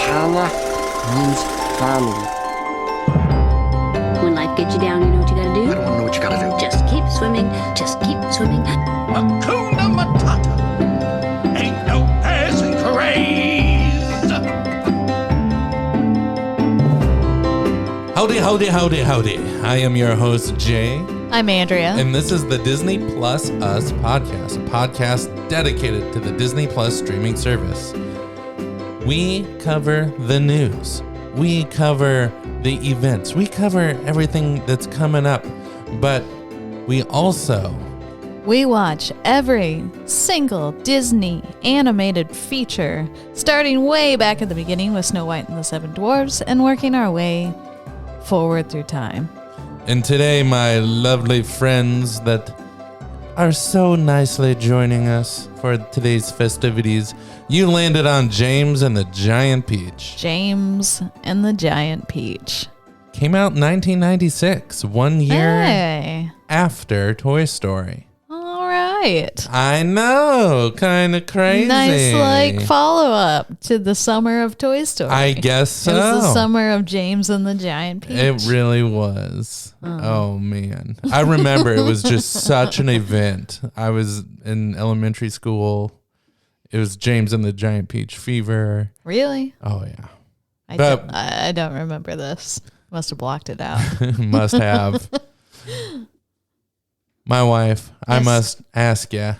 Kana means family. When life gets you down, you know what you gotta do? I don't want to know what you gotta do. Just keep swimming. Just keep swimming. Hakuna Matata. Ain't no passing craze. Howdy, howdy, howdy, howdy. I am your host, Jay. I'm Andrea. And this is the Disney Plus Us podcast, a podcast dedicated to the Disney Plus streaming service. We cover the news. We cover the events. We cover everything that's coming up. But we watch every single Disney animated feature, starting way back at the beginning with Snow White and the Seven Dwarfs and working our way forward through time. And today, my lovely friends that are so nicely joining us for today's festivities, you landed on James and the Giant Peach. James and the Giant Peach. Came out in 1996, 1 year after Toy Story. All right. I know, kind of crazy. Nice, follow-up to the summer of Toy Story. I guess so. It was the summer of James and the Giant Peach. It really was. Oh, man. I remember it was just such an event. I was in elementary school. It was James and the Giant Peach fever. Really? Oh, yeah. I don't remember this. Must have blocked it out. Must have. My wife, yes. I must ask you,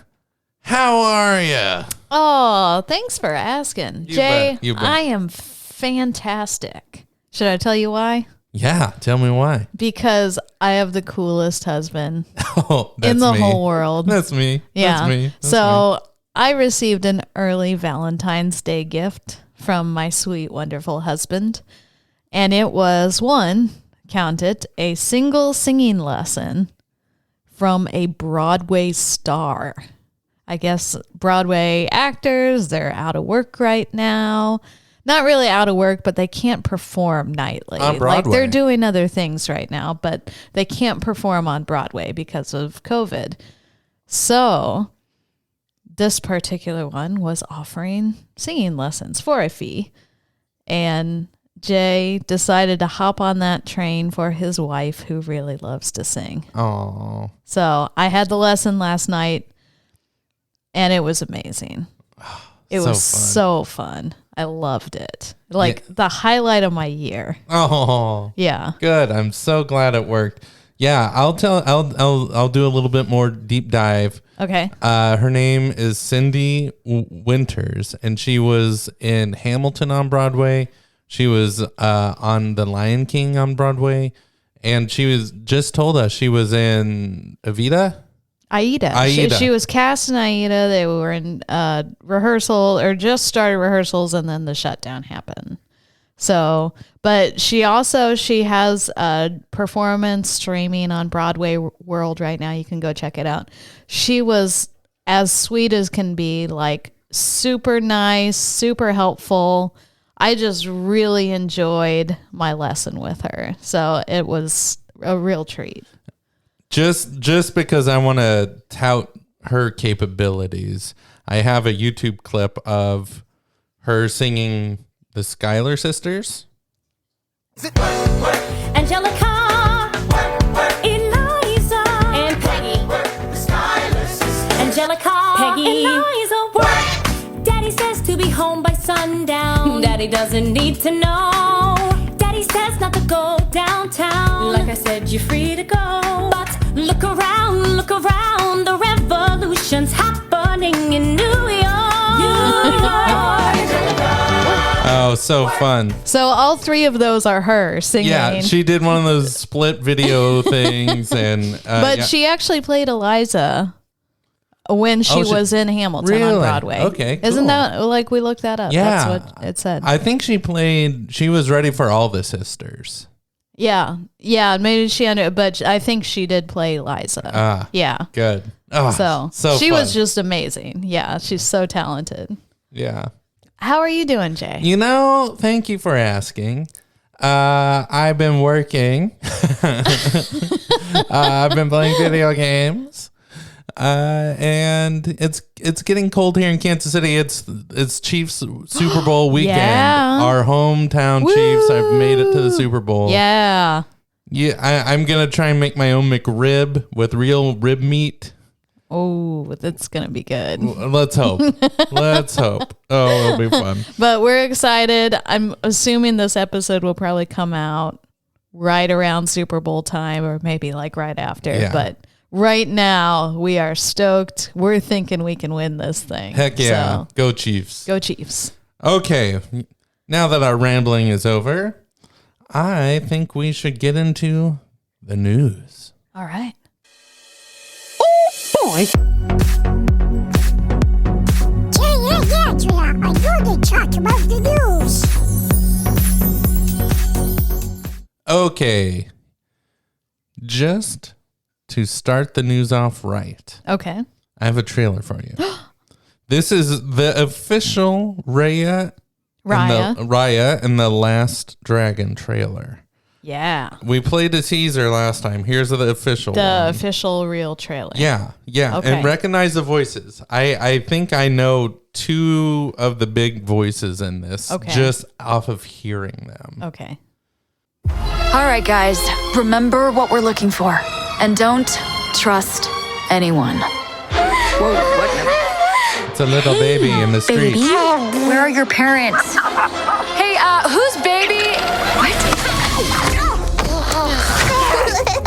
how are you? Oh, thanks for asking. Jay, I am fantastic. Should I tell you why? Yeah, tell me why. Because I have the coolest husband in the whole world. That's me. Yeah. That's me. So I received an early Valentine's Day gift from my sweet, wonderful husband. And it was a single singing lesson from a Broadway star. I guess Broadway actors, they're out of work right now. Not really out of work, but they can't perform nightly. On Broadway. Like they're doing other things right now, but they can't perform on Broadway because of COVID. So this particular one was offering singing lessons for a fee. And Jay decided to hop on that train for his wife, who really loves to sing. Oh. So I had the lesson last night, and it was amazing. It was so fun. I loved it. The highlight of my year. Oh. Yeah. Good. I'm so glad it worked. Yeah, I'll do a little bit more deep dive. Okay. Her name is Cindy Winters, and she was in Hamilton on Broadway. She was on The Lion King on Broadway, and she was just told us she was in Aida. She was cast in Aida. They were in rehearsal or just started rehearsals, and then the shutdown happened. So, but she has a performance streaming on Broadway World right now. You can go check it out. She was as sweet as can be, like super nice, super helpful. I just really enjoyed my lesson with her. So it was a real treat. Just because I want to tout her capabilities, I have a YouTube clip of her singing the Schuyler Sisters. Angelica, Eliza, and Peggy. The Schuyler Sisters. Angelica, Peggy, Eliza, work. Daddy says to be home by sundown. Daddy doesn't need to know. Daddy says not to go downtown. Like I said, you're free to go. But look around, the revolution's happening in New York. Oh, so fun. So all three of those are her singing. Yeah, she did one of those split video things. But she actually played Eliza when she was in Hamilton on Broadway. Okay, cool. Isn't that, we looked that up? Yeah. That's what it said. I think she was ready for all the sisters. Yeah, maybe but I think she did play Eliza. Yeah. Good. Oh, so she fun. was just amazing. Yeah, she's so talented. Yeah. How are you doing, Jay? Thank you for asking. I've been working. I've been playing video games. And it's getting cold here in Kansas City. It's Chiefs Super Bowl weekend. Yeah. Our hometown Chiefs have made it to the Super Bowl. Yeah. Yeah, I'm gonna try and make my own McRib with real rib meat. Oh, that's gonna be good. Let's hope. Let's hope. Oh, it'll be fun. But we're excited. I'm assuming this episode will probably come out right around Super Bowl time, or maybe like right after. Yeah. But right now, we are stoked. We're thinking we can win this thing. Heck yeah. So, Go Chiefs. go Chiefs. Okay. Now that our rambling is over, I think we should get into the news. All right. Boy. Yeah, Tria. I know they talk about the news. Okay. Just to start the news off right, Okay. I have a trailer for you. This is the official Raya and the Last Dragon trailer. Yeah. We played a teaser last time. Here's the official The one. official real trailer. Yeah. Okay. And recognize the voices. I think I know two of the big voices in this just off of hearing them. Okay. All right, guys, remember what we're looking for. And don't trust anyone. Whoa, what now? It's a little baby in the street. Baby, where are your parents? Hey, who's baby? What?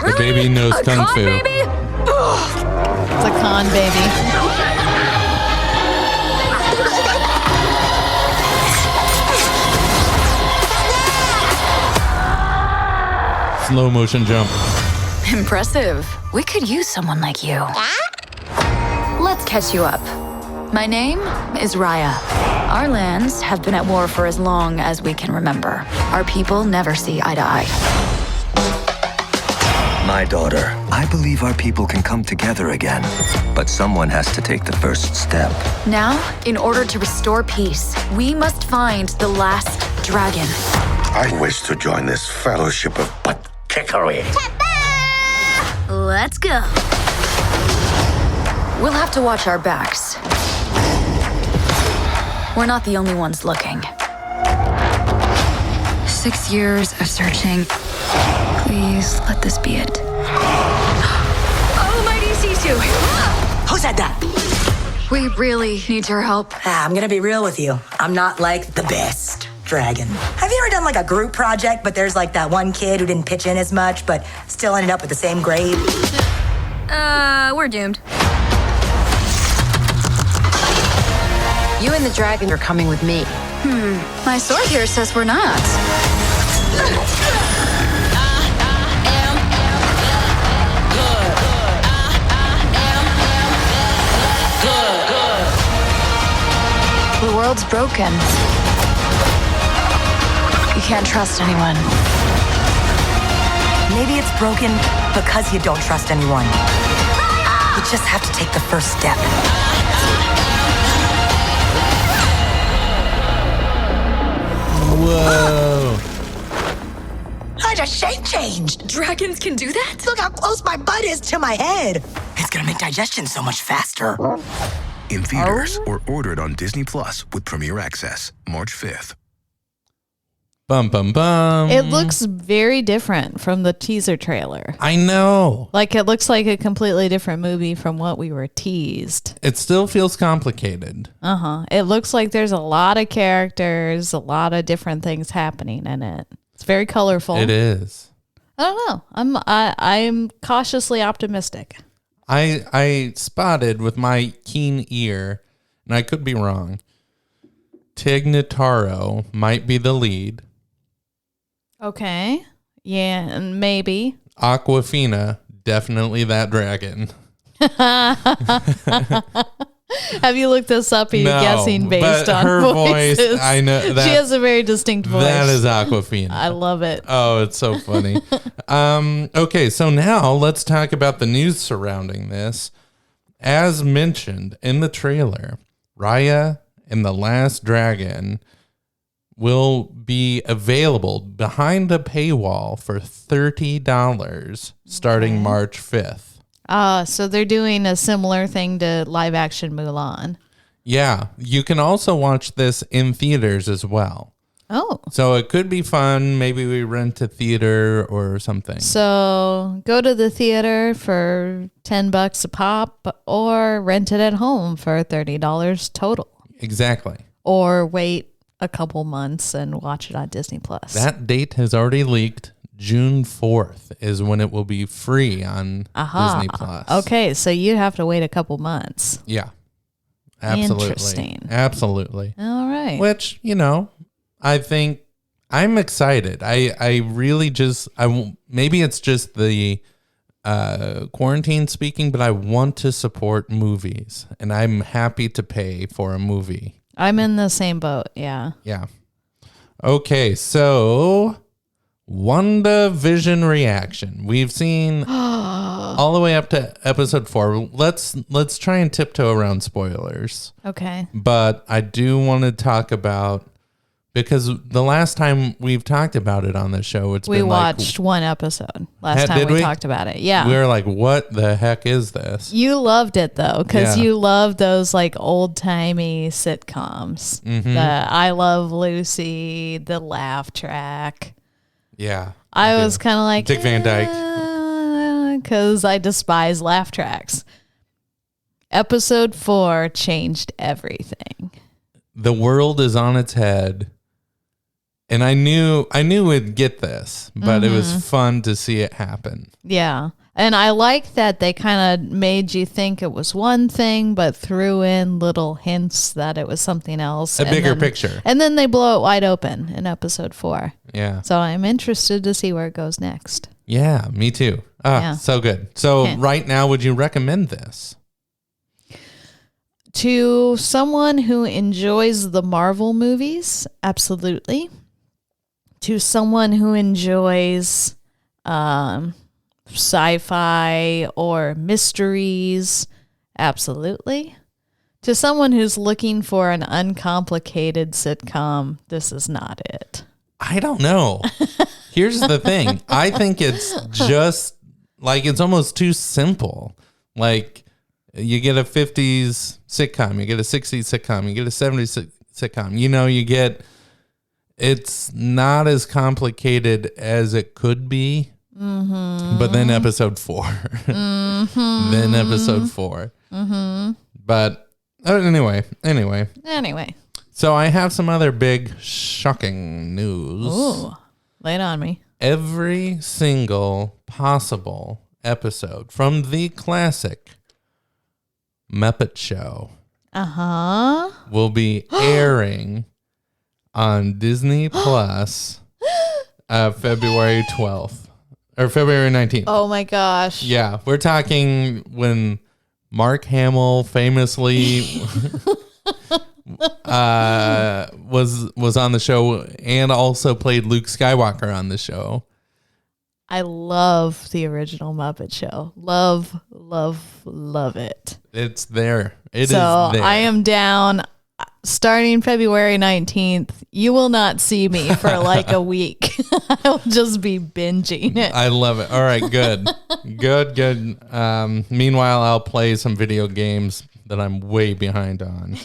The baby knows kung fu. Baby? It's a con baby. Slow motion jump. Impressive. We could use someone like you. Let's catch you up. My name is Raya. Our lands have been at war for as long as we can remember. Our people never see eye to eye. My daughter, I believe our people can come together again. But someone has to take the first step. Now, in order to restore peace, we must find the last dragon. I wish to join this fellowship of butt kickery. Let's go. We'll have to watch our backs. We're not the only ones looking. 6 years of searching. Please let this be it. Oh, mighty Sisu! Who said that? We really need your help. I'm gonna be real with you. I'm not like the best dragon. Have you ever done like a group project, but there's like that one kid who didn't pitch in as much, but still ended up with the same grade? We're doomed. You and the dragon are coming with me. My sword here says we're not. The world's broken. You can't trust anyone. Maybe it's broken because you don't trust anyone. You just have to take the first step. Whoa. I just shape changed. Dragons can do that? Look how close my butt is to my head. It's gonna make digestion so much faster. In theaters or ordered on Disney Plus with Premier Access, March 5th. Bum, bum, bum. It looks very different from the teaser trailer. I know. Like, it looks like a completely different movie from what we were teased. It still feels complicated. It looks like there's a lot of characters, a lot of different things happening in it. It's very colorful. It is. I don't know. I'm cautiously optimistic. I spotted with my keen ear, and I could be wrong, Tig Notaro might be the lead. Okay. Yeah, and maybe. Aquafina, definitely that dragon. Have you looked this up? Are you guessing based but on her voices? voice? I know that she has a very distinct voice. That is Aquafina. I love it. Oh, it's so funny. Okay, so now let's talk about the news surrounding this. As mentioned in the trailer, Raya and the Last Dragon will be available behind a paywall for $30 starting March 5th. So they're doing a similar thing to live action Mulan. Yeah. You can also watch this in theaters as well. Oh. So it could be fun. Maybe we rent a theater or something. So go to the theater for $10 a pop or rent it at home for $30 total. Exactly. Or wait a couple months and watch it on Disney Plus. That date has already leaked. June 4th is when it will be free on Disney Plus. Okay, so you have to wait a couple months. Yeah. Absolutely. Interesting. Absolutely. All right. Which, I think I'm excited. I really just, maybe it's just the quarantine speaking, but I want to support movies and I'm happy to pay for a movie. I'm in the same boat. Yeah. Yeah. Okay. So WandaVision reaction. We've seen all the way up to episode 4. Let's try and tiptoe around spoilers. Okay. But I do want to talk about, because the last time we've talked about it on the show, we watched one episode last time we talked about it. Yeah. We were like, what the heck is this? You loved it though, because you love those like old timey sitcoms. Mm-hmm. The I Love Lucy, the laugh track. Yeah. I was kind of like Dick Van Dyke. Because I despise laugh tracks. Episode 4 changed everything. The world is on its head. And I knew we'd get this, but it was fun to see it happen. Yeah. And I like that they kind of made you think it was one thing, but threw in little hints that it was something else. A bigger picture. And then they blow it wide open in episode 4. Yeah. So I'm interested to see where it goes next. Yeah, me too. So good. So right now, would you recommend this? To someone who enjoys the Marvel movies, absolutely. To someone who enjoys sci-fi or mysteries, absolutely. To someone who's looking for an uncomplicated sitcom, this is not it. I don't know. Here's the thing. I think it's just like, it's almost too simple. Like, you get a 50s sitcom, you get a 60s sitcom, you get a 70s sitcom. You get, it's not as complicated as it could be. Mm-hmm. But then episode 4. Mm-hmm. Then episode 4. Mm-hmm. But anyway. So I have some other big shocking news. Ooh, lay it on me. Every single possible episode from the classic Muppet Show will be airing on Disney Plus February 12th or February 19th. Oh my gosh. Yeah, we're talking when Mark Hamill famously was on the show and also played Luke Skywalker on the show. I love the original Muppet Show. Love, love, love it. It's there. It is there. I am down. Starting February 19th, you will not see me for like a week. I'll just be binging it. I love it. All right, good. Good. Meanwhile, I'll play some video games that I'm way behind on.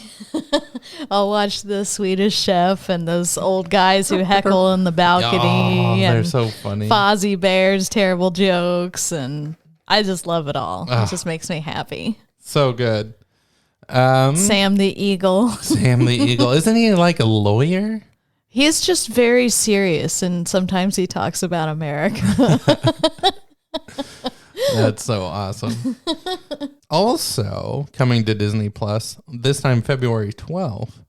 I'll watch The Swedish Chef and those old guys who heckle in the balcony. They're and so funny. Fozzie Bear's terrible jokes. And I just love it all. It just makes me happy. So good. Sam the Eagle. Sam the Eagle. Isn't he like a lawyer? He's just very serious, and sometimes he talks about America. That's so awesome. Also, coming to Disney Plus, this time February 12th,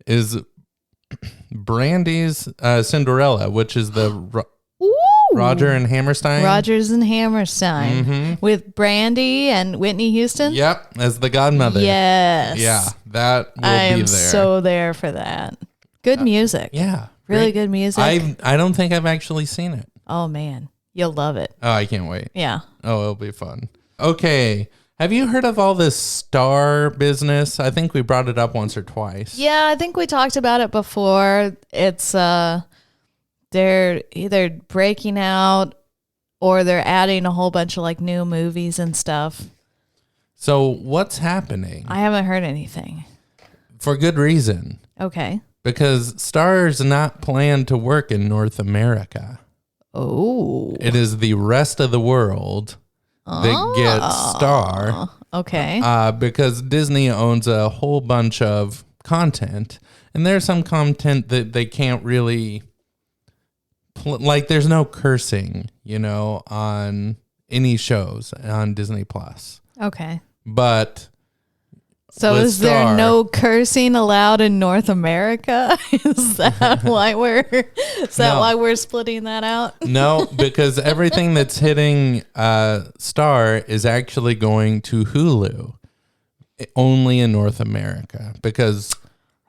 is Brandy's Cinderella, which is the Roger and Hammerstein. Rogers and Hammerstein with Brandy and Whitney Houston. Yep, as the godmother. Yes. Yeah, that will be there. I am so there for that. Good music. Yeah. Really good music. I don't think I've actually seen it. Oh, man. You'll love it. Oh, I can't wait. Yeah. Oh, it'll be fun. Okay. Have you heard of all this star business? I think we brought it up once or twice. Yeah, I think we talked about it before. It's they're either breaking out or they're adding a whole bunch of like new movies and stuff. So what's happening? I haven't heard anything. For good reason. Okay. Because Star is not planned to work in North America. Oh. It is the rest of the world that gets Star. Okay. Because Disney owns a whole bunch of content, and there's some content that they can't really like. There's no cursing, on any shows on Disney Plus. Okay. But so is there no cursing allowed in North America? Is that why we're splitting that out? No, because everything that's hitting Star is actually going to Hulu, only in North America, because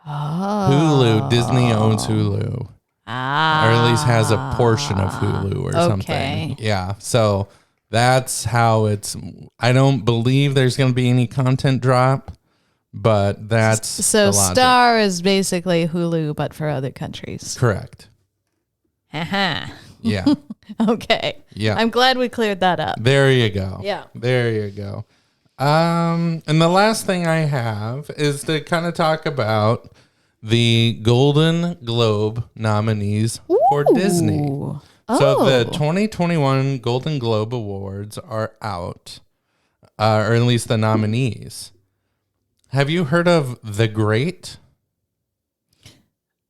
Hulu, Disney owns Hulu, or at least has a portion of Hulu or something. Yeah, so that's how it's. I don't believe there's going to be any content drop. But that's so Star is basically Hulu, but for other countries. Correct. Uh-huh. Yeah. Okay. Yeah. I'm glad we cleared that up. There you go. Yeah. There you go. And the last thing I have is to kind of talk about the Golden Globe nominees for Disney. So the 2021 Golden Globe Awards are out, or at least the nominees. Have you heard of The Great?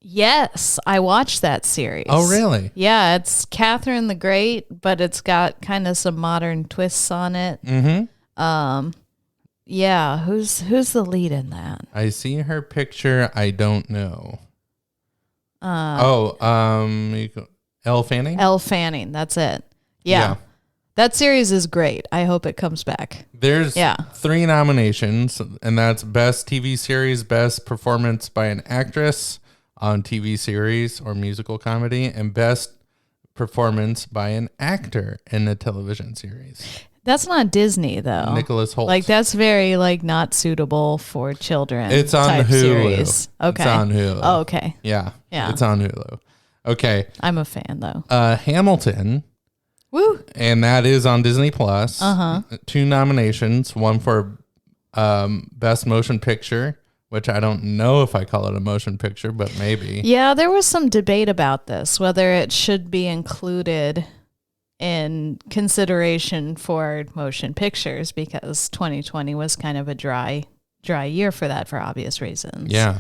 Yes, I watched that series. Oh, really? Yeah, it's Catherine the Great, but it's got kind of some modern twists on it. Mm-hmm. Yeah, who's the lead in that? I see her picture. I don't know. Elle Fanning? Elle Fanning, that's it. Yeah. That series is great. I hope it comes back. There's 3 nominations, and that's Best TV Series, Best Performance by an Actress on TV Series or Musical Comedy, and Best Performance by an Actor in a Television Series. That's not Disney, though. Nicholas Hoult. Like, that's very, not suitable for children. It's on type Hulu. Series. Okay. It's on Hulu. Oh, okay. Yeah. It's on Hulu. Okay. I'm a fan, though. Hamilton. Woo. And that is on Disney Plus. 2 nominations, one for Best Motion Picture, which I don't know if I call it a motion picture, but maybe. Yeah, there was some debate about this, whether it should be included in consideration for motion pictures, because 2020 was kind of a dry year for that, for obvious reasons. Yeah.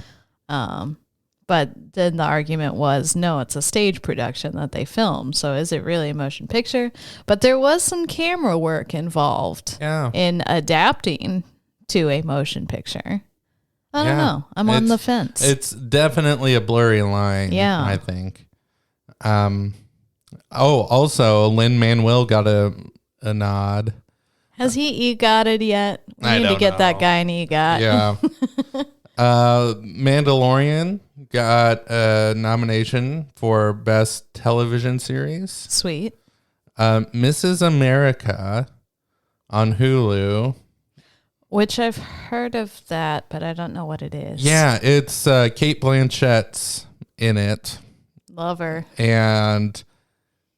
But then the argument was, no, it's a stage production that they filmed. So is it really a motion picture? But there was some camera work involved in adapting to a motion picture. I don't know. I'm on the fence. It's definitely a blurry line, I think. Also, Lin-Manuel got a nod. Has he EGOT'd yet? We need to get that guy an EGOT. Yeah. Mandalorian got a nomination for Best Television Series. Sweet. Mrs. America on Hulu. Which I've heard of that, but I don't know what it is. Yeah, it's Cate Blanchett's in it. Love her. And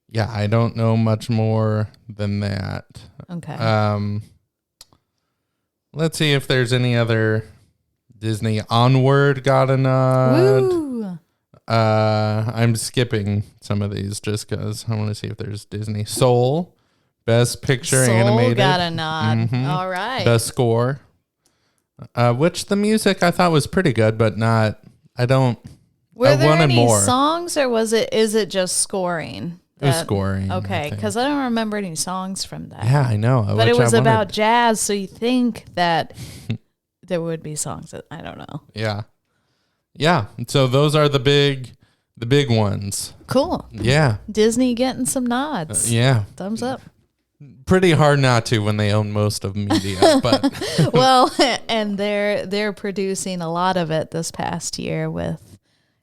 yeah, I don't know much more than that. Okay. Let's see if there's any other Disney. Onward got a nod. Woo. I'm skipping some of these just because I want to see if there's Disney. Soul, Best Picture Animated. Got a nod. Mm-hmm. All right. Best Score, which the music I thought was pretty good, but not. Were there any songs, or is it just scoring? It was scoring. Okay, because I don't remember any songs from that. Yeah, I know. But it was about jazz, so you think that there would be songs that I don't know. Yeah. Yeah. So those are the big ones. Cool. Yeah. Disney getting some nods. Yeah. Thumbs up. Pretty hard not to when they own most of media, but well, and they're producing a lot of it this past year, with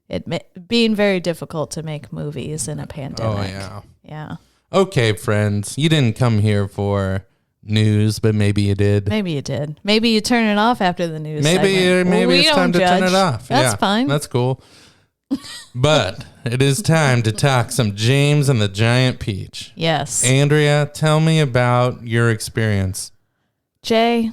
it being very difficult to make movies in a pandemic. Oh yeah. Yeah. Okay, friends, you didn't come here for news, but maybe you did. Maybe you did. Maybe you turn it off after the news. Maybe segment. Maybe it's time to turn it off. That's fine. That's cool. But it is time to talk some James and the Giant Peach. Yes. Andrea, tell me about your experience. Jay,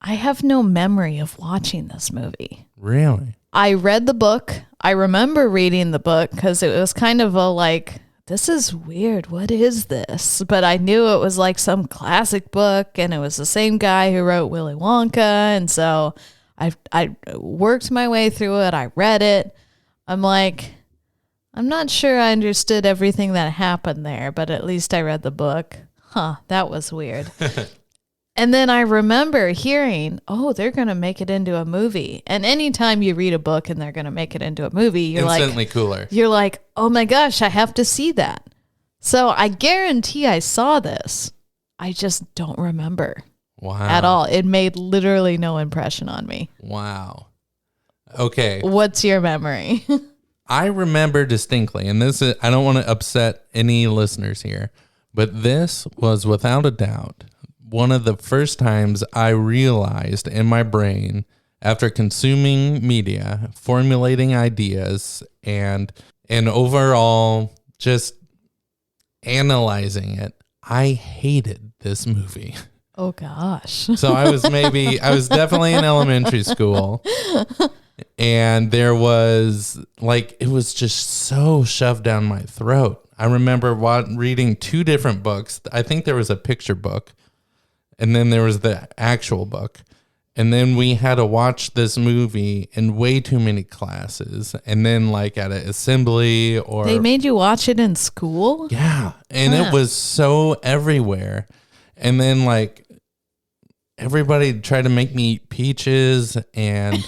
I have no memory of watching this movie. Really? I read the book. I remember reading the book because it was kind of a like, this is weird. What is this? But I knew it was like some classic book, and it was the same guy who wrote Willy Wonka. And so I worked my way through it. I read it. I'm like, I'm not sure I understood everything that happened there, but at least I read the book. That was weird. And then I remember hearing, oh, they're going to make it into a movie. And anytime you read a book and they're going to make it into a movie, you're instantly cooler. You're like, oh my gosh, I have to see that. So I guarantee I saw this. I just don't remember. Wow. At all. It made literally no impression on me. Wow. Okay. What's your memory? I remember distinctly, and this is, I don't want to upset any listeners here, but this was without a doubt one of the first times I realized in my brain, after consuming media, formulating ideas, and overall just analyzing it, I hated this movie. Oh gosh. So I was definitely in elementary school, and there was like, it was just so shoved down my throat. I remember reading two different books. I think there was a picture book, and then there was the actual book. And then we had to watch this movie in way too many classes. And then like at an assembly or... They made you watch it in school? Yeah. And it was so everywhere. And then like everybody tried to make me eat peaches. And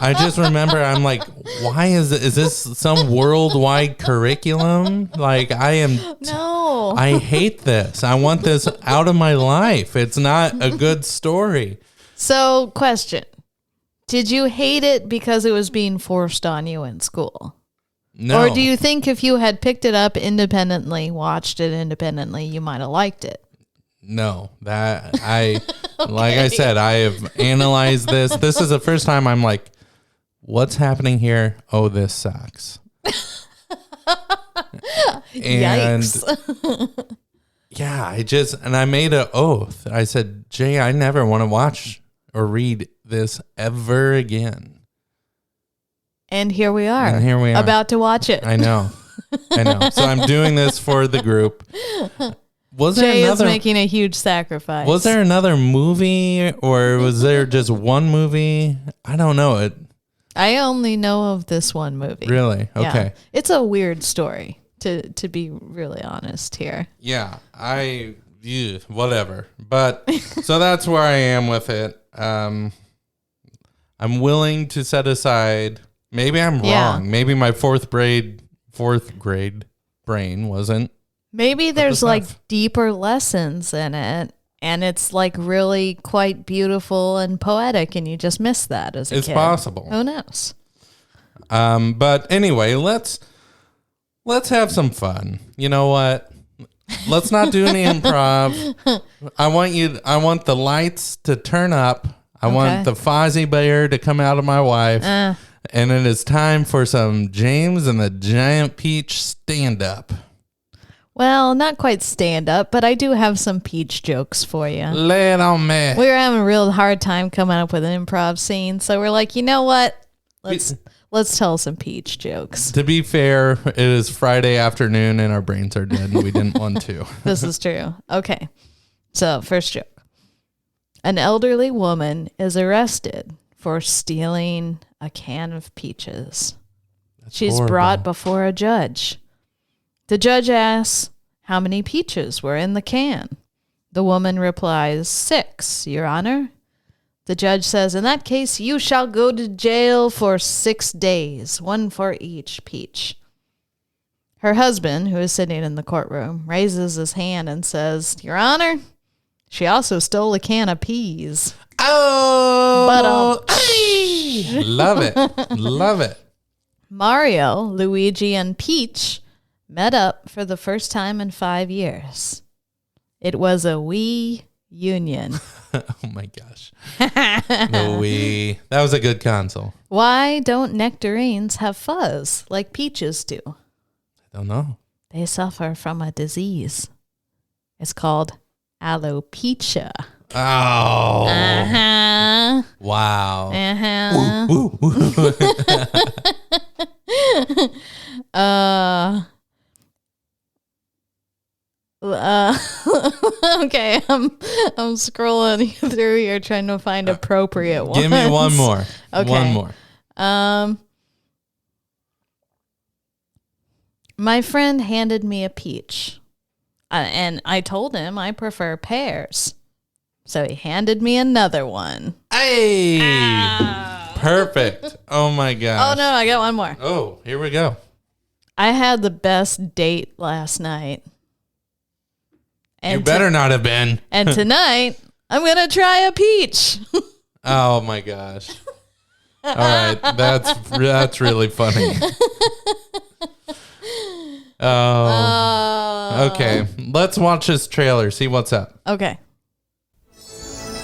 I just remember I'm like, why is this some worldwide curriculum? Like No. I hate this. I want this out of my life. It's not a good story. So, question. Did you hate it because it was being forced on you in school? No. Or do you think if you had picked it up independently, watched it independently, you might have liked it? No. That I like I said, I have analyzed this. This is the first time I'm like, what's happening here? Oh, this sucks. Yikes. Yeah, I made an oath. I said, Jay, I never want to watch or read this ever again. And here we are. About to watch it. I know. So I'm doing this for the group. Jay is making a huge sacrifice. Was there another movie, or was there just one movie? I don't know. I only know of this one movie. Really? Okay. Yeah. It's a weird story, to be really honest here. Yeah. Whatever. But so that's where I am with it. I'm willing to set aside. Maybe I'm wrong. Maybe my fourth grade brain wasn't. Maybe there's like deeper lessons in it, and it's like really quite beautiful and poetic, and you just missed that as a kid. It's possible. Who knows? But anyway, let's have some fun. You know what? Let's not do any improv. I want the lights to turn up. I want the Fozzie Bear to come out of my wife. And it is time for some James and the Giant Peach stand-up. Well, not quite stand-up, but I do have some Peach jokes for you. Lay it on me. We were having a real hard time coming up with an improv scene, so we're like, you know what? Let's tell some Peach jokes. To be fair, it is Friday afternoon and our brains are dead and we didn't want to. This is true. Okay. So, first joke. An elderly woman is arrested for stealing a can of peaches. She's horrible. brought before a judge. The judge asks, how many peaches were in the can? The woman replies, 6, Your Honor. The judge says, in that case, you shall go to jail for 6 days, 1 for each peach. Her husband, who is sitting in the courtroom, raises his hand and says, Your Honor, she also stole a can of peas. Oh! Love it. Love it. Mario, Luigi, and Peach met up for the first time in 5 years. It was a wee Union. Oh my gosh. The Wii. That was a good console. Why don't nectarines have fuzz like peaches do? I don't know. They suffer from a disease. It's called alopecia. Oh. Uh-huh. Wow. Uh-huh. Ooh, ooh. Okay, I'm scrolling through here trying to find appropriate ones. Give me one more. Okay. One more. My friend handed me a peach, and I told him I prefer pears. So he handed me another one. Hey! Perfect. Oh my gosh. Oh no, I got one more. Oh, here we go. I had the best date last night. And you better not have been. And tonight, I'm going to try a peach. Oh my gosh. All right. That's really funny. Oh. Okay. Let's watch this trailer, see what's up. Okay.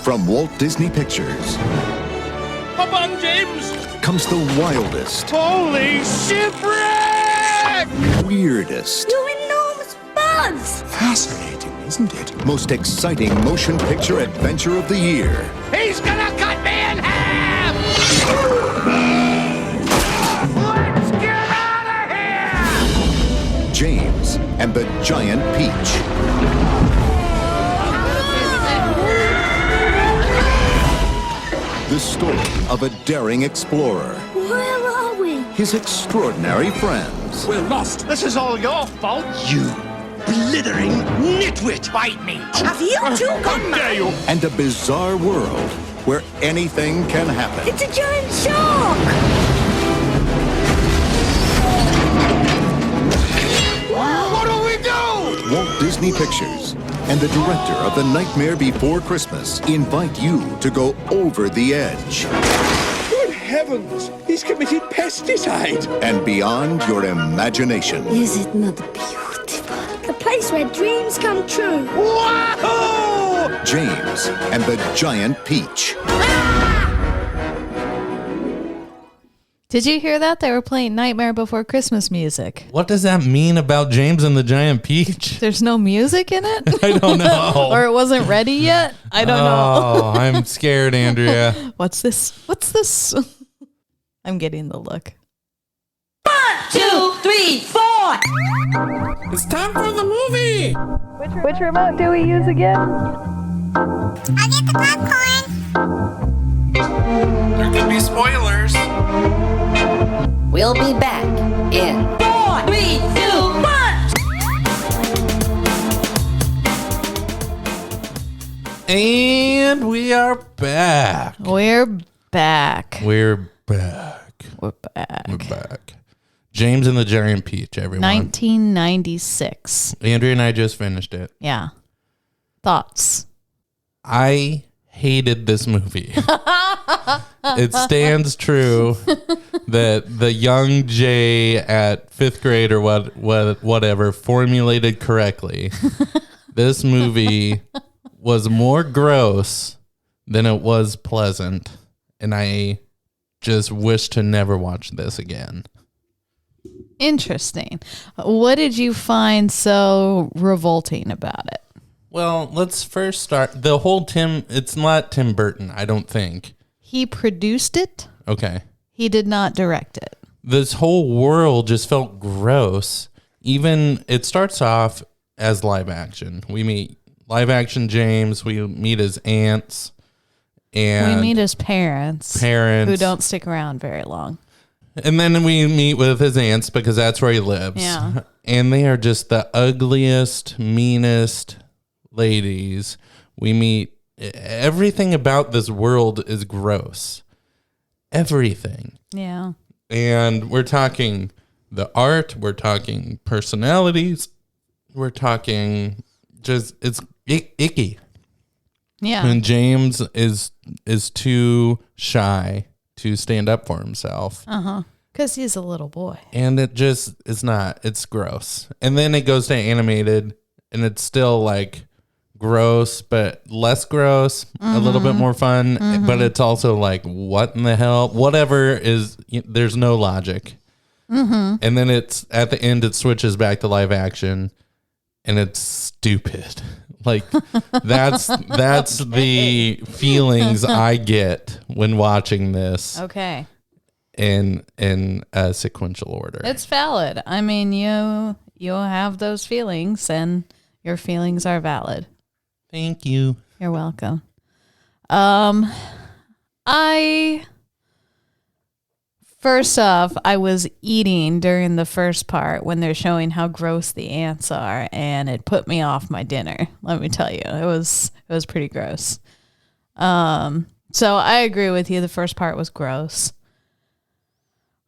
From Walt Disney Pictures. Up on, James! Comes the wildest. Holy shipwreck! Weirdest. You enormous bugs! Fascinating, isn't it? Most exciting motion picture adventure of the year. He's gonna cut me in half! Let's get out of here! James and the Giant Peach. The story of a daring explorer. Where are we? His extraordinary friends. We're lost. This is all your fault. You blithering nitwit. Bite me. Have you two gone mad? And a bizarre world where anything can happen. It's a giant shark! What do we do? Walt Disney Pictures and the director of The Nightmare Before Christmas invite you to go over the edge. Good heavens! He's committed pesticide! And beyond your imagination. Is it not beautiful? The place where dreams come true. Wahoo! James and the Giant Peach. Did you hear that? They were playing Nightmare Before Christmas music. What does that mean about James and the Giant Peach? There's no music in it? I don't know. Or it wasn't ready yet? I don't know. Oh, I'm scared, Andrea. What's this? What's this? I'm getting the look. 1, 2, 3, 4. It's time for the movie! Which remote do we use again? I'll get the popcorn. There could be spoilers. We'll be back in 4, 3, 2, 1. And we are back. We're back. We're back. We're back. We're back. James and the Giant Peach, everyone. 1996. Andrea and I just finished it. Yeah. Thoughts? I hated this movie. It stands true that the young Jay at 5th grade or whatever formulated correctly. This movie was more gross than it was pleasant, and I just wish to never watch this again. Interesting. What did you find so revolting about it? Well, let's first start. The whole it's not Tim Burton, I don't think. He produced it. Okay. He did not direct it. This whole world just felt gross. Even, it starts off as live action. We meet live action James. We meet his aunts. And we meet his parents. Who don't stick around very long. And then we meet with his aunts because that's where he lives. Yeah. And they are just the ugliest, meanest ladies. We meet, everything about this world is gross. Everything. Yeah. And we're talking the art, we're talking personalities, we're talking just, it's icky. Yeah. And James is too shy to stand up for himself. Because he's a little boy. And it just, it's gross. And then it goes to animated, and it's still like gross, but less gross, a little bit more fun, but it's also like, what in the hell? Whatever is, there's no logic. And then it's at the end, it switches back to live action and it's stupid. Like that's the feelings I get when watching this. Okay. In a sequential order. It's valid. I mean, you'll have those feelings and your feelings are valid. Thank you. You're welcome. First off, I was eating during the first part when they're showing how gross the ants are, and it put me off my dinner. Let me tell you, it was pretty gross. So I agree with you. The first part was gross.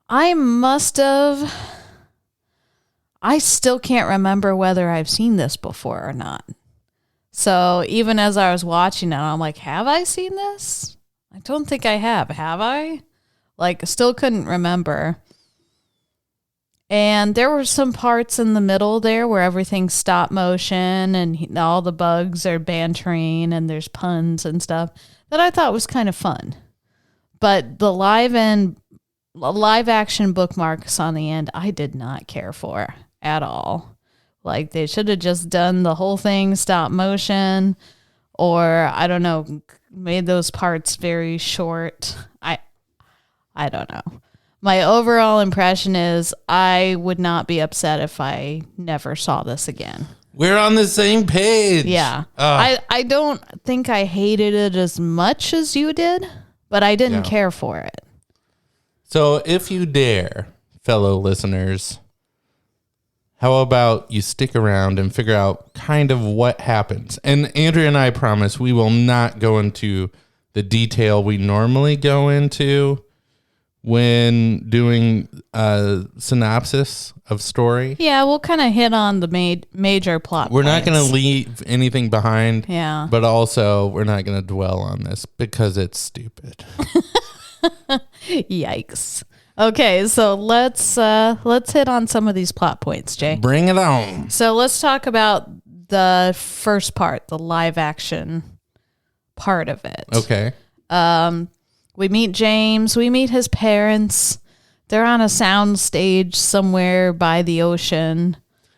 I still can't remember whether I've seen this before or not. So even as I was watching it, I'm like, have I seen this? I don't think I have. Have I? Like, still couldn't remember. And there were some parts in the middle there where everything's stop motion and all the bugs are bantering and there's puns and stuff that I thought was kind of fun. But the live action bookmarks on the end, I did not care for at all. Like, they should have just done the whole thing stop motion, or I don't know, made those parts very short. I don't know. My overall impression is I would not be upset if I never saw this again. We're on the same page. Yeah. I don't think I hated it as much as you did, but I didn't care for it. So if you dare, fellow listeners, how about you stick around and figure out kind of what happens? And Andrea and I promise we will not go into the detail we normally go into when doing a synopsis of story. Yeah, we'll kind of hit on the major plot We're not going to leave anything behind. Yeah. But also, we're not going to dwell on this because it's stupid. Yikes. Okay, so let's hit on some of these plot points, Jay. Bring it on. So let's talk about the first part, the live action part of it. Okay. We meet James. We meet his parents. They're on a sound stage somewhere by the ocean.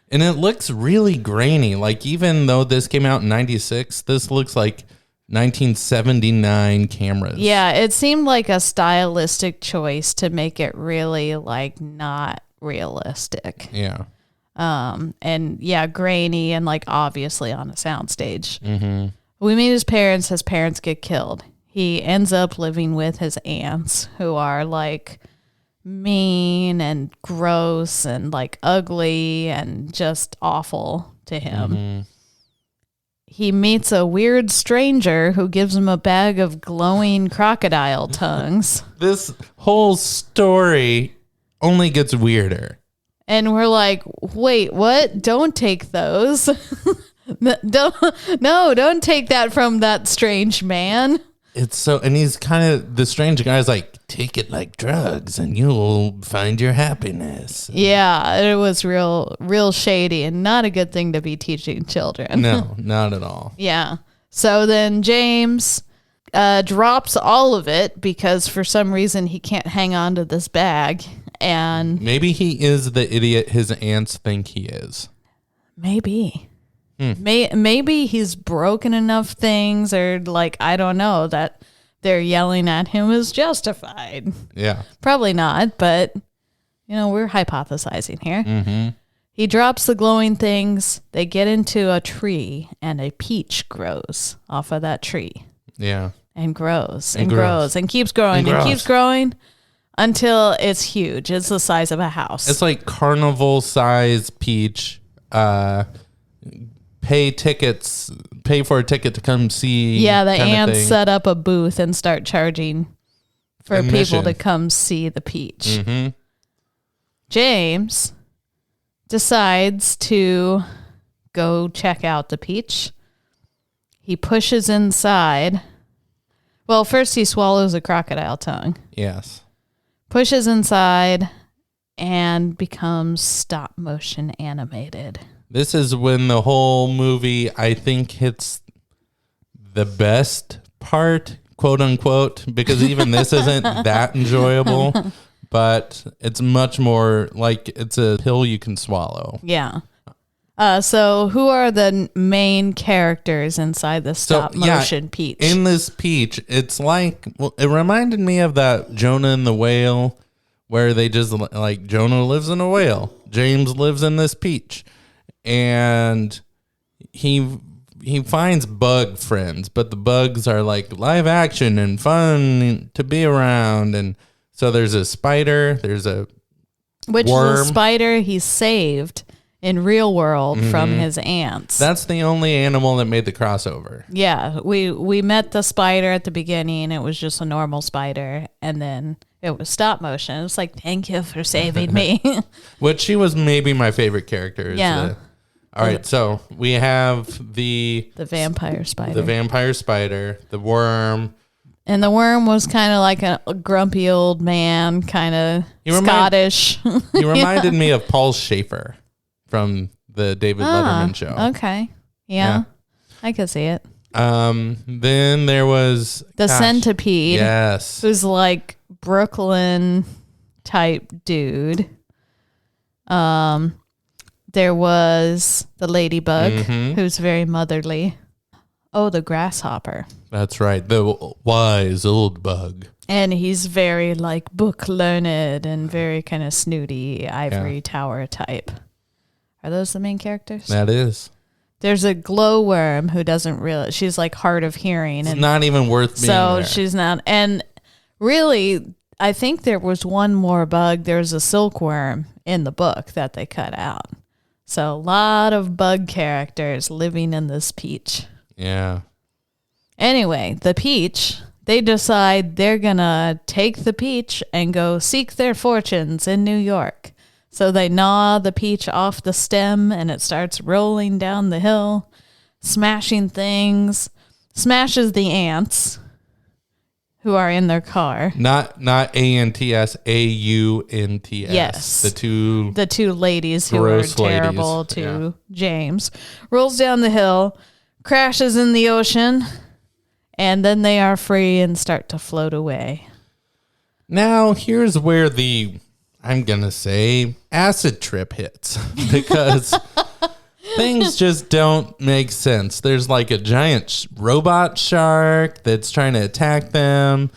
And it looks really grainy. Like, even though this came out in 96, this looks like 1979 cameras. Yeah, it seemed like a stylistic choice to make it really, like, not realistic. Yeah. And, yeah, grainy and, like, obviously on a sound stage. Mm-hmm. We meet his parents. His parents get killed. He ends up living with his aunts, who are like mean and gross and like ugly and just awful to him. Mm-hmm. He meets a weird stranger who gives him a bag of glowing crocodile tongues. This whole story only gets weirder. And we're like, wait, what? Don't take those. Don't take that from that strange man. It's so, and he's kind of, the strange guy's like, take it like drugs and you'll find your happiness. Yeah, it was real shady and not a good thing to be teaching children. No, not at all. Yeah. So then James drops all of it because for some reason he can't hang on to this bag. And maybe he is the idiot his aunts think he is. Maybe. Maybe he's broken enough things, or like, I don't know, that they're yelling at him is justified. Yeah. Probably not, but, you know, we're hypothesizing here. Mm-hmm. He drops the glowing things. They get into a tree, and a peach grows off of that tree. Yeah. And grows and grows and keeps growing and keeps growing until it's huge. It's the size of a house. It's like carnival size peach. Pay for a ticket to come see. Yeah, the ants set up a booth and start charging for people to come see the peach. Mm-hmm. James decides to go check out the peach. He pushes inside. Well, first he swallows a crocodile tongue. Yes. Pushes inside and becomes stop motion animated. This is when the whole movie, I think, hits the best part, quote unquote, because even this isn't that enjoyable, but it's much more like it's a pill you can swallow. Yeah. So who are the main characters inside the stop motion Peach? In this Peach, it's like, well, it reminded me of that Jonah and the Whale, where they just like Jonah lives in a whale, James lives in this Peach, and he finds bug friends, but the bugs are like live action and fun to be around, and so there's a spider, there's a worm. Is a spider he saved in real world from his aunts. That's the only animal that made the crossover. Yeah, we met the spider at the beginning. It was just a normal spider, and then it was stop motion. It's like, thank you for saving me. Which she was maybe my favorite character. Yeah. All right, so we have the vampire spider. The vampire spider, the worm. And the worm was kind of like a grumpy old man, kind of Scottish. He reminded me of Paul Schaefer from the David Letterman show. Okay. Yeah. I could see it. Then there was the centipede. Yes. Who's like Brooklyn type dude. There was the ladybug, who's very motherly. Oh, the grasshopper. That's right. The wise old bug. And he's very like book learned and very kind of snooty ivory tower type. Are those the main characters? That is. There's a glowworm who doesn't realize she's like hard of hearing. It's not even worth being there. She's not. And really, I think there was one more bug. There's a silkworm in the book that they cut out. So a lot of bug characters living in this Peach. Yeah. Anyway, the Peach, they decide they're going to take the Peach and go seek their fortunes in New York. So they gnaw the peach off the stem and it starts rolling down the hill, smashing things, smashes the ants who are in their car. Not ANTS, AUNTS. Yes. The two ladies who are terrible to James. Rolls down the hill, crashes in the ocean, and then they are free and start to float away. Now, here's where I'm going to say acid trip hits, because things just don't make sense. There's like a giant robot shark that's trying to attack them,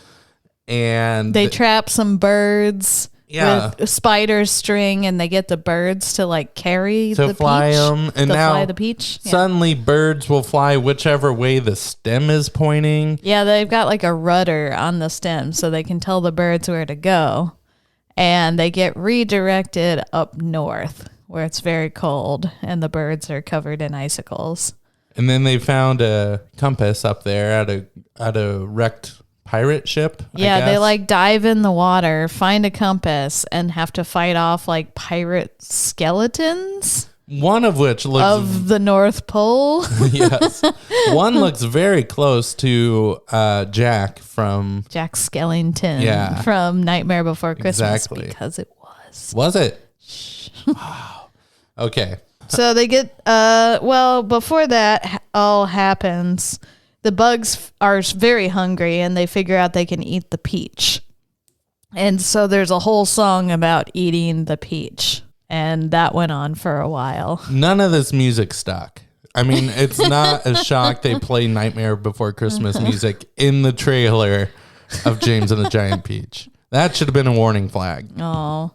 and they trap some birds with a spider string, and they get the birds to like carry the fly peach. them, and now fly the peach. Suddenly birds will fly whichever way the stem is pointing. Yeah, they've got like a rudder on the stem, so they can tell the birds where to go. And they get redirected up north, where it's very cold, and the birds are covered in icicles. And then they found a compass up there at a wrecked pirate ship. Yeah, they like dive in the water, find a compass, and have to fight off like pirate skeletons. One of which looks of the North Pole. Yes. One looks very close to Jack Skellington from Nightmare Before Christmas. Exactly. Because it was. Was it? Wow. Okay. So they get before that all happens, the bugs are very hungry and they figure out they can eat the peach. And so there's a whole song about eating the peach. And that went on for a while. None of this music stuck. I mean, it's not a shock they play Nightmare Before Christmas music in the trailer of James and the Giant Peach. That should have been a warning flag. Oh.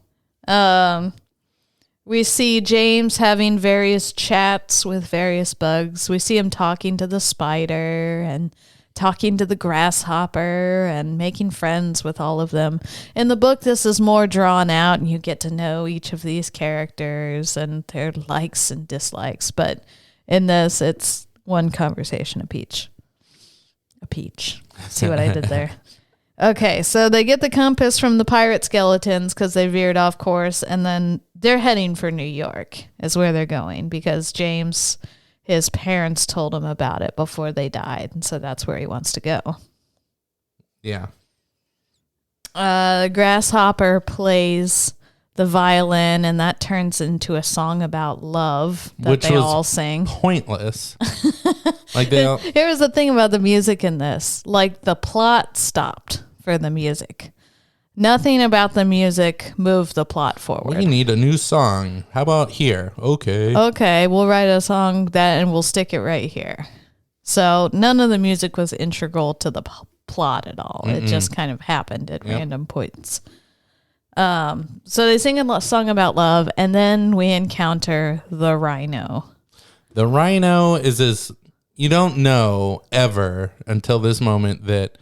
We see James having various chats with various bugs. We see him talking to the spider and talking to the grasshopper and making friends with all of them. In the book, this is more drawn out and you get to know each of these characters and their likes and dislikes. But in this, it's one conversation a peach. See what I did there? Okay, so they get the compass from the pirate skeletons because they veered off course, and then they're heading for New York is where they're going because James, his parents told him about it before they died, and so that's where he wants to go. Yeah. Grasshopper plays the violin, and that turns into a song about love that they all sing. Pointless. Like they all, Here's the thing about the music in this. Like the plot stopped for the music. Nothing about the music moved the plot forward. we need a new song. How about here? Okay. Okay, we'll write a song and we'll stick it right here. So none of the music was integral to the plot at all. It just kind of happened at random points. So they sing a song about love, and then we encounter the rhino. The rhino is this, you don't know ever until this moment that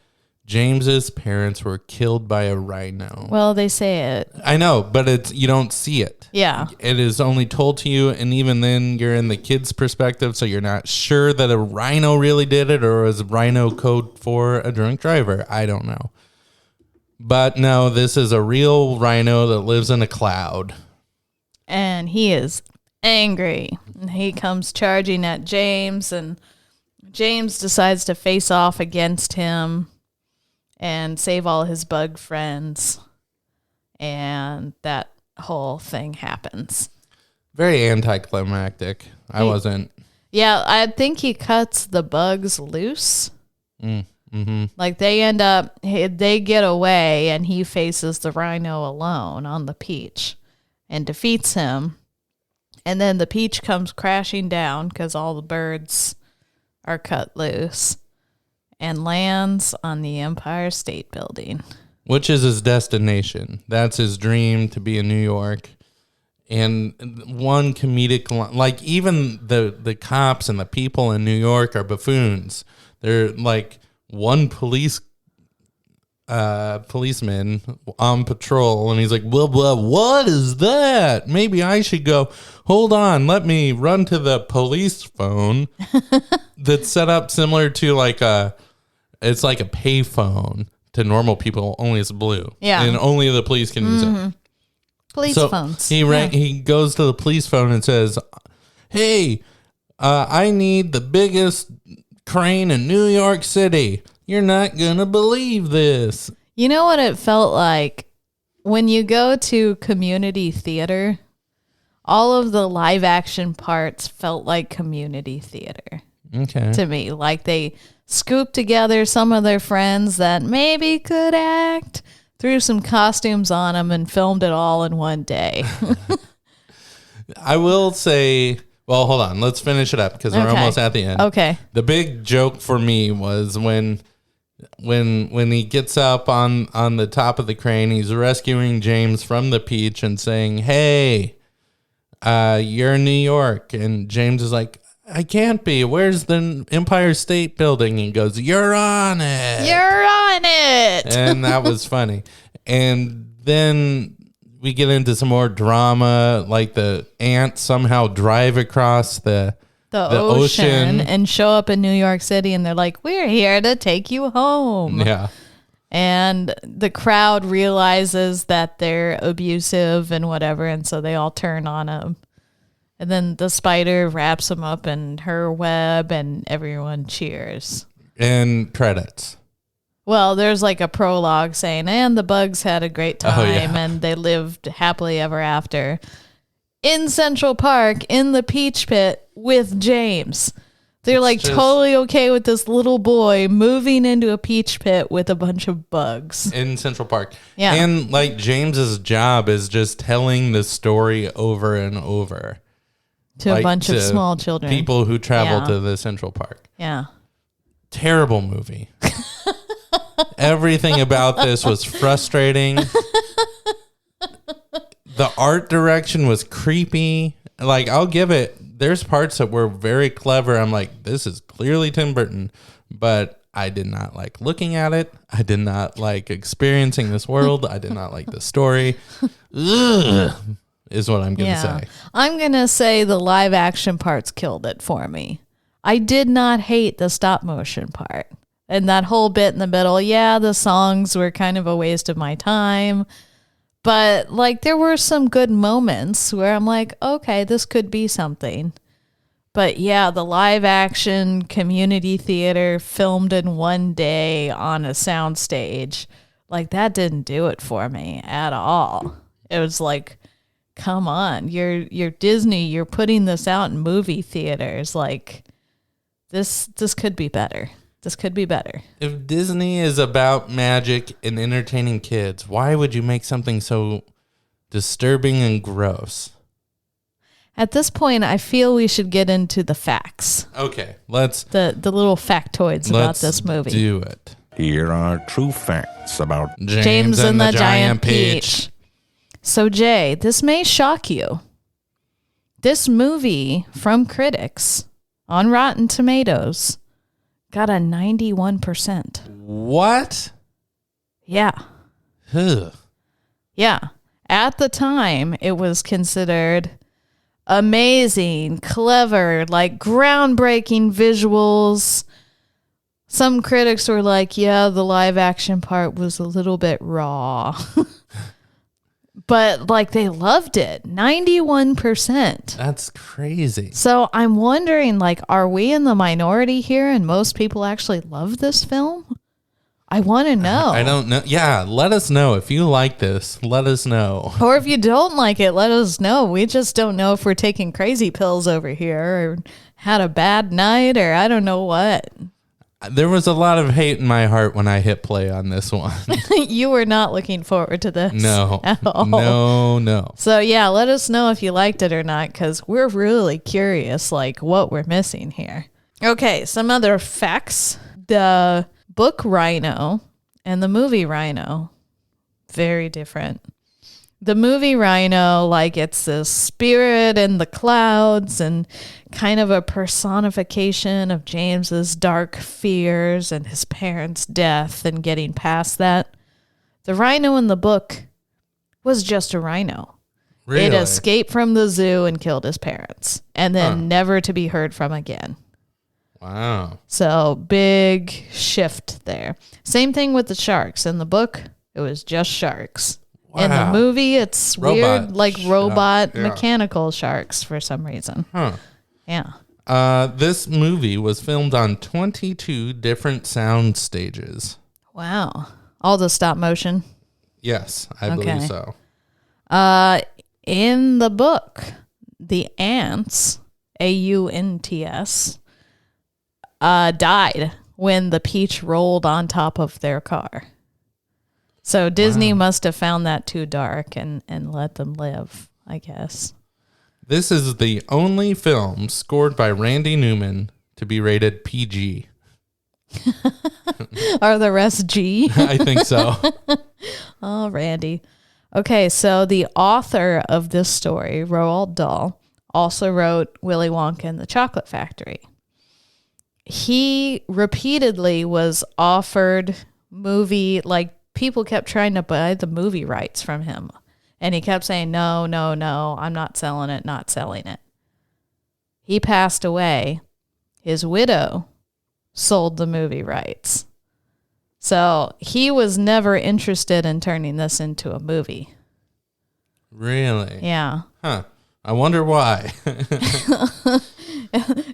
James's parents were killed by a rhino. Well, they say it. I know, but you don't see it. Yeah. It is only told to you, and even then you're in the kid's perspective, so you're not sure that a rhino really did it, or was rhino code for a drunk driver. I don't know. But no, this is a real rhino that lives in a cloud. And he is angry. And he comes charging at James, and James decides to face off against him and save all his bug friends. And that whole thing happens. Very anticlimactic. I wasn't. Yeah, I think he cuts the bugs loose. Like they end up, they get away, and he faces the rhino alone on the peach and defeats him. And then the peach comes crashing down because all the birds are cut loose and lands on the Empire State Building. Which is his destination. That's his dream, to be in New York. And one comedic line, like even the cops and the people in New York are buffoons. They're like one policeman on patrol, and he's like, blah, blah, what is that? Maybe I should go. Hold on, let me run to the police phone that's set up similar to it's like a pay phone to normal people, only it's blue. Yeah. And only the police can use it. Police phones. He goes to the police phone and says, hey, I need the biggest crane in New York City. You're not going to believe this. You know what it felt like? When you go to community theater, all of the live action parts felt like community theater. Okay. To me. Like they scooped together some of their friends that maybe could act, threw some costumes on them, and filmed it all in one day. I will say, well, hold on. Let's finish it up because we're almost at the end. Okay. The big joke for me was when he gets up on the top of the crane, he's rescuing James from the peach and saying, hey, you're in New York. And James is like, I can't be. Where's the Empire State Building? And he goes, you're on it. You're on it. And that was funny. And then we get into some more drama, like the ants somehow drive across the ocean and show up in New York City, and they're like, we're here to take you home. Yeah. And the crowd realizes that they're abusive and whatever, and so they all turn on him. And then the spider wraps him up in her web, and everyone cheers. And credits. Well, there's like a prologue saying, and the bugs had a great time, and they lived happily ever after in Central Park in the Peach Pit with James. They're totally okay with this little boy moving into a peach pit with a bunch of bugs in Central Park. Yeah. And like James's job is just telling the story over and over to a bunch of small children, people who travel to the Central Park. Yeah. Terrible movie. Everything about this was frustrating. The art direction was creepy. Like, I'll give it, there's parts that were very clever. I'm like, this is clearly Tim Burton, but I did not like looking at it. I did not like experiencing this world. I did not like the story. Ugh, is what I'm going to say. I'm going to say the live action parts killed it for me. I did not hate the stop motion part. And that whole bit in the middle, the songs were kind of a waste of my time. But, like, there were some good moments where I'm like, okay, this could be something. But, the live action community theater filmed in one day on a soundstage, like, that didn't do it for me at all. It was like, come on, you're Disney, you're putting this out in movie theaters. Like, This could be better. This could be better. If Disney is about magic and entertaining kids, why would you make something so disturbing and gross? At this point, I feel we should get into the facts. Okay, let's... The little factoids about this movie. Do it. Here are true facts about James and the Giant Peach. So, Jay, this may shock you. This movie, from critics, on Rotten Tomatoes, got a 91%. What? Yeah. Ugh. Yeah. At the time, it was considered amazing, clever, like groundbreaking visuals. Some critics were like, yeah, the live action part was a little bit raw. But like they loved it. 91%. That's crazy. So I'm wondering, like, are we in the minority here and most people actually love this film? I want to know. I don't know. Yeah, let us know. If you like this, let us know. Or if you don't like it, let us know. We just don't know if we're taking crazy pills over here or had a bad night or I don't know what. There was a lot of hate in my heart when I hit play on this one. You were not looking forward to this. No. At all. No. So yeah, let us know if you liked it or not, because we're really curious, like what we're missing here. Okay, some other facts. The book Rhino and the movie Rhino, very different. The movie Rhino, like it's the spirit in the clouds and kind of a personification of James's dark fears and his parents' death and getting past that. The rhino in the book was just a rhino. Really? It escaped from the zoo and killed his parents and then never to be heard from again. Wow. So big shift there. Same thing with the sharks. In the book, it was just sharks. Wow. In the movie, it's weird, like robot yeah. mechanical sharks for some reason. Huh. Yeah. This movie was filmed on 22 different sound stages. Wow. All the stop motion? Yes, I believe so. In the book, the ants, AUNTS, died when the Peach rolled on top of their car. So Disney must have found that too dark and let them live, I guess. This is the only film scored by Randy Newman to be rated PG. Are the rest G? I think so. Oh, Randy. Okay, so the author of this story, Roald Dahl, also wrote Willy Wonka and the Chocolate Factory. He repeatedly was offered movie, like people kept trying to buy the movie rights from him. And he kept saying, no, I'm not selling it. He passed away. His widow sold the movie rights. So he was never interested in turning this into a movie. Really? Yeah. Huh. I wonder why.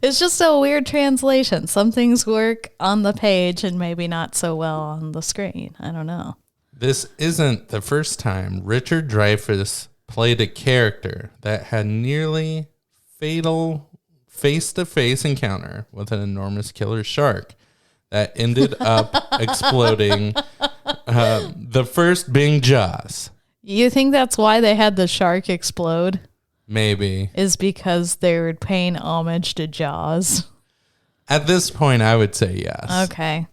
It's just a weird translation. Some things work on the page and maybe not so well on the screen. I don't know. This isn't the first time Richard Dreyfuss played a character that had nearly fatal face-to-face encounter with an enormous killer shark that ended up exploding, the first being Jaws. You think that's why they had the shark explode? Maybe. Is because they were paying homage to Jaws. At this point, I would say yes. Okay.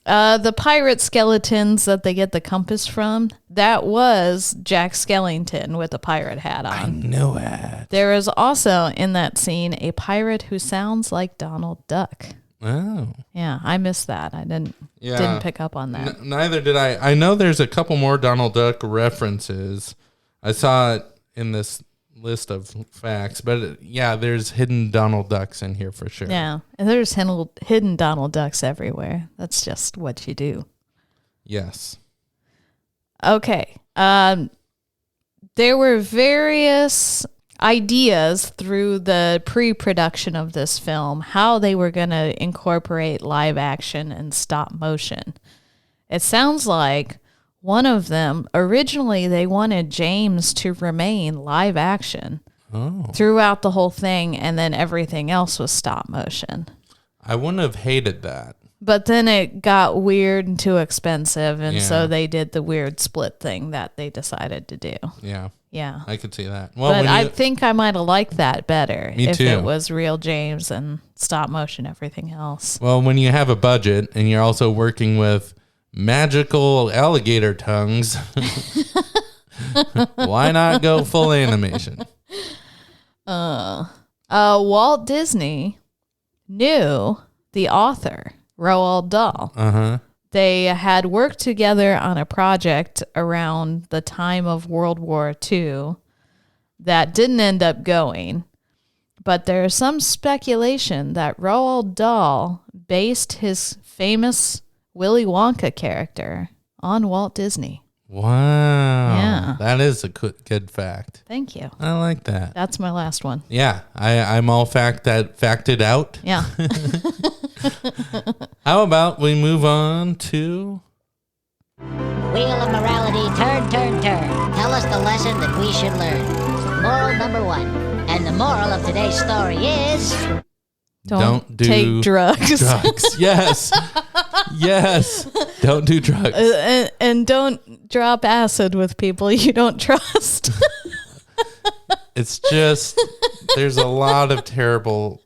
The pirate skeletons that they get the compass from, that was Jack Skellington with a pirate hat on. I knew it. There is also in that scene a pirate who sounds like Donald Duck. Oh. Yeah, I missed that. I didn't pick up on that. Neither did I. I know there's a couple more Donald Duck references. I saw it in this list of facts, but there's hidden Donald Ducks in here for sure. Yeah, and there's hidden Donald Ducks everywhere. That's just what you do. Yes. Okay. There were various ideas through the pre-production of this film, how they were going to incorporate live action and stop motion. It sounds like one of them, originally they wanted James to remain live action throughout the whole thing, and then everything else was stop motion. I wouldn't have hated that. But then it got weird and too expensive, and so they did the weird split thing that they decided to do. Yeah. Yeah. I could see that. Well, but I think I might have liked that better if too. it was real James and stop motion, everything else. Well, when you have a budget and you're also working with magical alligator tongues, why not go full animation? Walt Disney knew the author, Roald Dahl. Uh-huh. They had worked together on a project around the time of World War II that didn't end up going. But there's some speculation that Roald Dahl based his famous Willy Wonka character on Walt Disney. Wow. Yeah. That is a good fact. Thank you. I like that. That's my last one. Yeah. I'm all facted out. Yeah. How about we move on to... Wheel of morality, turn, turn, turn. Tell us the lesson that we should learn. Moral number 1. And the moral of today's story is... Don't take drugs. Yes. Yes. Don't do drugs. And don't drop acid with people you don't trust. It's just, there's a lot of terrible...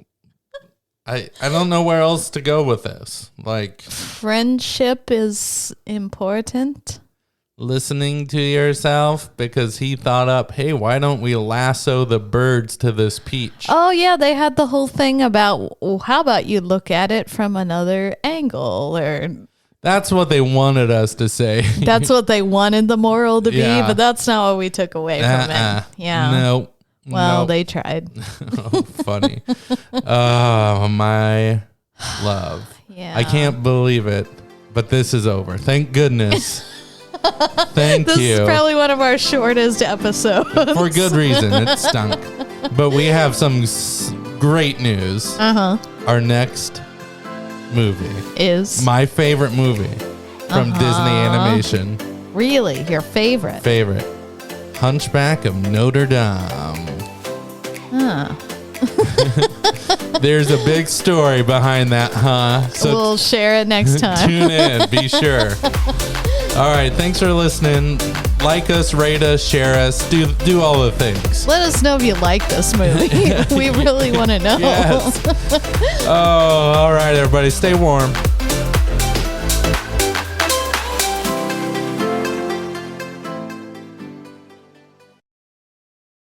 I don't know where else to go with this. Like, friendship is important. Listening to yourself, because he thought up, hey, why don't we lasso the birds to this peach? Oh, yeah. They had the whole thing about, well, how about you look at it from another angle? Or that's what they wanted us to say. That's what they wanted the moral to be, but that's not what we took away from it. Yeah. No. Well, they tried. Oh, funny. Oh, my love. Yeah. I can't believe it, but this is over. Thank goodness. Thank you. This is probably one of our shortest episodes. For good reason. It stunk. But we have some great news. Uh-huh. Our next movie is my favorite movie from Disney Animation. Really? Your favorite? Hunchback of Notre Dame. Huh. There's a big story behind that, huh? So we'll share it next time. Tune in, be sure. All right, thanks for listening. Like us, rate us, share us, do all the things. Let us know if you like this movie. We really want to know. Yes. Oh, all right, everybody, stay warm.